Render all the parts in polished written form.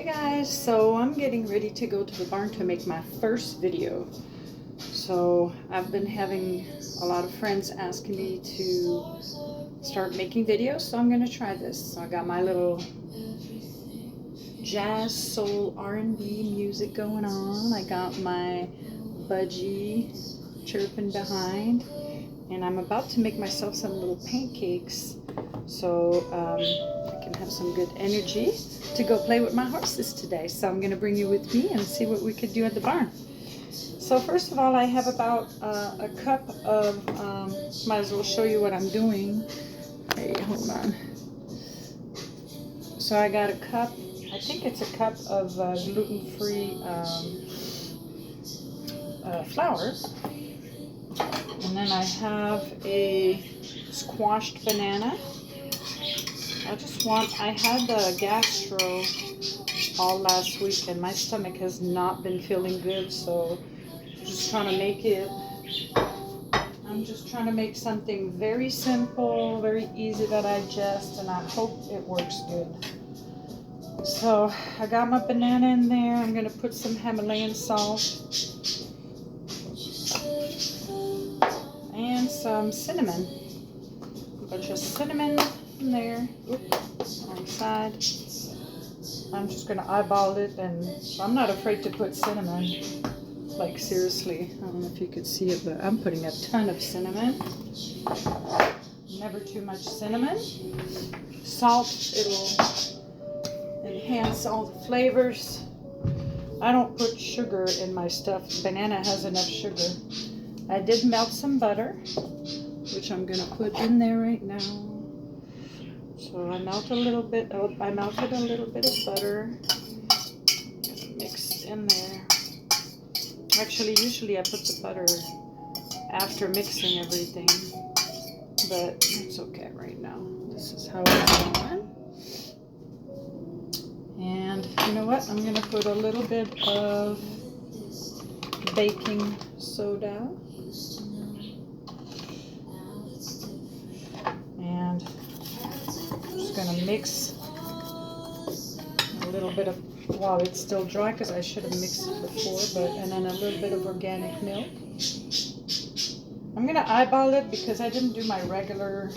Hey guys, so I'm getting ready to go to the barn to make my first video. So I've been having a lot of friends asking me to start making videos, so I'm going to try this. So I got my little jazz, soul, R&B music going on. I got my budgie chirping behind, and I'm about to make myself some little pancakes so I can have some good energy to go play with my horses today. So I'm going to bring you with me and see what we could do at the barn. So first of all, I have about a cup of, might as well show you what I'm doing. Hey, hold on. So I got a cup, I think it's a cup of gluten-free flour. And then I have a squashed banana. I had the gastro all last week and my stomach has not been feeling good, so I'm just trying to make something very simple, very easy to digest, and I hope it works good. So I got my banana in there. I'm going to put some Himalayan salt and some cinnamon. A bunch of cinnamon in there. Oops, wrong side. I'm just going to eyeball it, and I'm not afraid to put cinnamon. Like, seriously, I don't know if you could see it, but I'm putting a ton of cinnamon. Never too much cinnamon. Salt, it'll enhance all the flavors. I don't put sugar in my stuff. Banana has enough sugar. I did melt some butter, which I'm going to put in there right now. So I melted a little bit of butter. Mixed in there. Actually, usually I put the butter after mixing everything, but it's okay right now. This is how it's going. And you know what? I'm gonna put a little bit of baking soda. And I'm just gonna mix a little bit of, while it's still dry, because I should have mixed it before, and then a little bit of organic milk. I'm gonna eyeball it because I didn't do my regular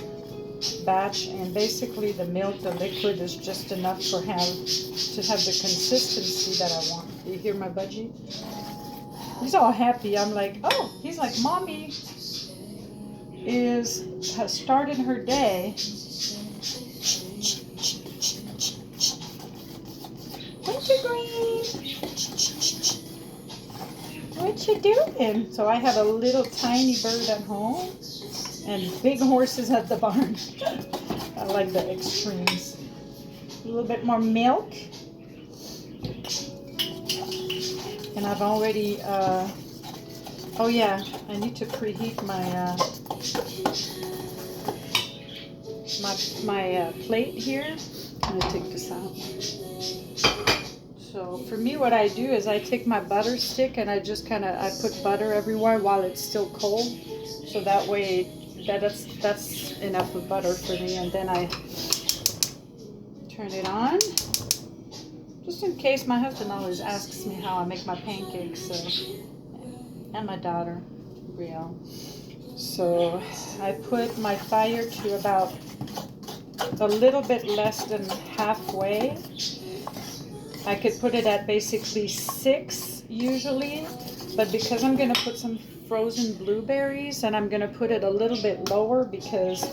batch, and basically the milk, the liquid, is just enough to have the consistency that I want. You hear my budgie? He's all happy. I'm like, oh, he's like, Mommy has started her day. Wintergreen, what you doing? So I have a little tiny bird at home and big horses at the barn. I like the extremes. A little bit more milk. And I've already, oh yeah, I need to preheat my plate here. I'm gonna take this out. So for me, what I do is I take my butter stick and I just I put butter everywhere while it's still cold. So that way, that's enough of butter for me. And then I turn it on. Just in case, my husband always asks me how I make my pancakes. So, and my daughter, Brielle. So I put my fire to about a little bit less than halfway. I could put it at basically 6 usually, but because I'm going to put some frozen blueberries, and I'm going to put it a little bit lower because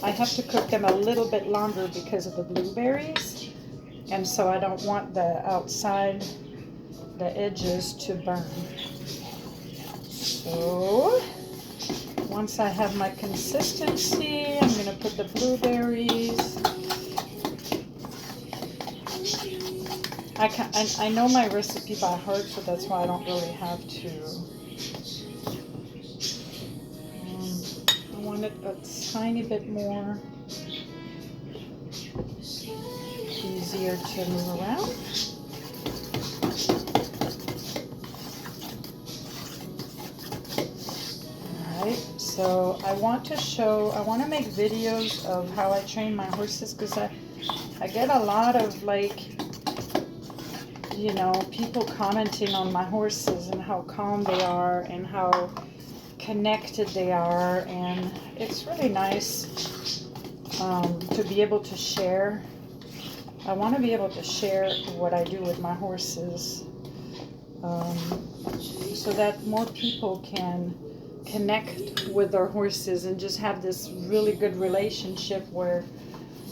I have to cook them a little bit longer because of the blueberries, and so I don't want the outside, the edges to burn. So once I have my consistency, I'm going to put the blueberries. I know my recipe by heart, so that's why I don't really have to. I want it a tiny bit more easier to move around. Alright, so I want to make videos of how I train my horses, because I get a lot of like you know, people commenting on my horses and how calm they are and how connected they are, and it's really nice to be able to share. I want to be able to share what I do with my horses, so that more people can connect with their horses and just have this really good relationship where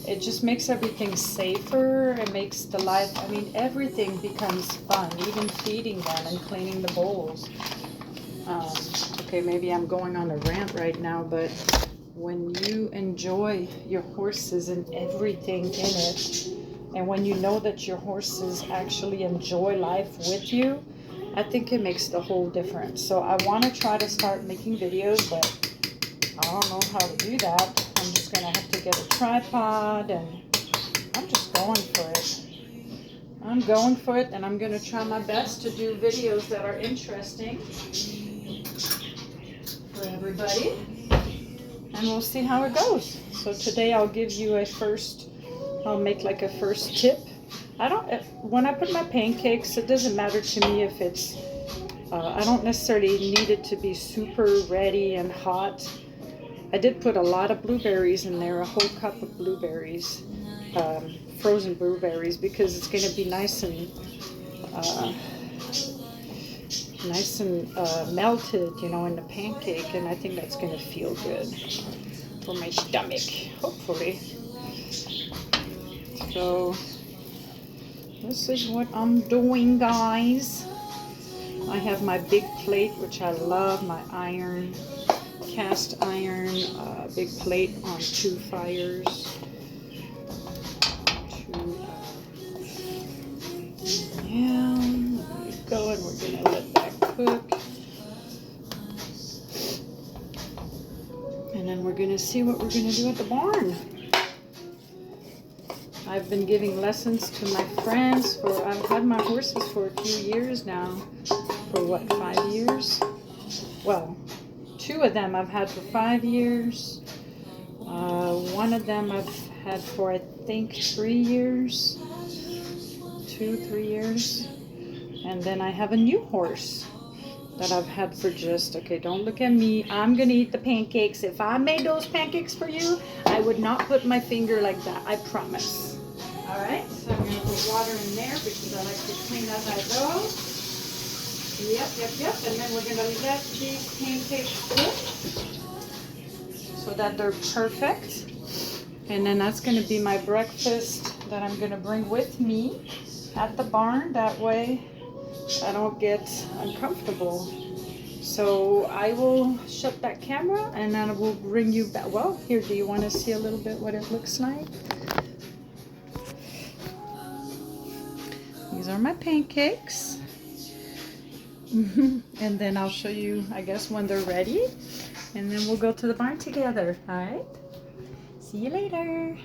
it just makes everything safer. It makes the life, I mean, everything becomes fun, even feeding them and cleaning the bowls. Okay, maybe I'm going on a rant right now, but when you enjoy your horses and everything in it, and when you know that your horses actually enjoy life with you, I think it makes the whole difference. So I want to try to start making videos, but I don't know how to do that. I'm just going to have to get a tripod, and I'm just going for it. I'm going for it, and I'm going to try my best to do videos that are interesting for everybody, and we'll see how it goes. So today I'll give you I'll make like a first tip. When I put my pancakes, it doesn't matter to me if it's, I don't necessarily need it to be super ready and hot. I did put a lot of blueberries in there, a whole cup of blueberries, frozen blueberries, because it's going to be nice and melted, you know, in the pancake, and I think that's going to feel good for my stomach, hopefully. So this is what I'm doing, guys. I have my big plate, which I love, my iron, cast iron, big plate on 2 fires. Yeah, there we go, and we're gonna let that cook. And then we're gonna see what we're gonna do at the barn. I've been giving lessons to my friends I've had my horses for a few years now. For what, 5 years? Well, 2 of them I've had for 5 years. One of them I've had for, I think, 3 years. 2-3 years. And then I have a new horse that I've had for okay, don't look at me. I'm gonna eat the pancakes. If I made those pancakes for you, I would not put my finger like that, I promise. All right, so I'm gonna put water in there because I like to clean as I go. Yep. And then we're gonna let these pancakes cook so that they're perfect. And then that's gonna be my breakfast that I'm gonna bring with me at the barn. That way I don't get uncomfortable. So I will shut that camera and then I will bring you back. Well, here, do you want to see a little bit what it looks like? These are my pancakes. And then I'll show you, I guess, when they're ready. And then we'll go to the barn together. All right? See you later.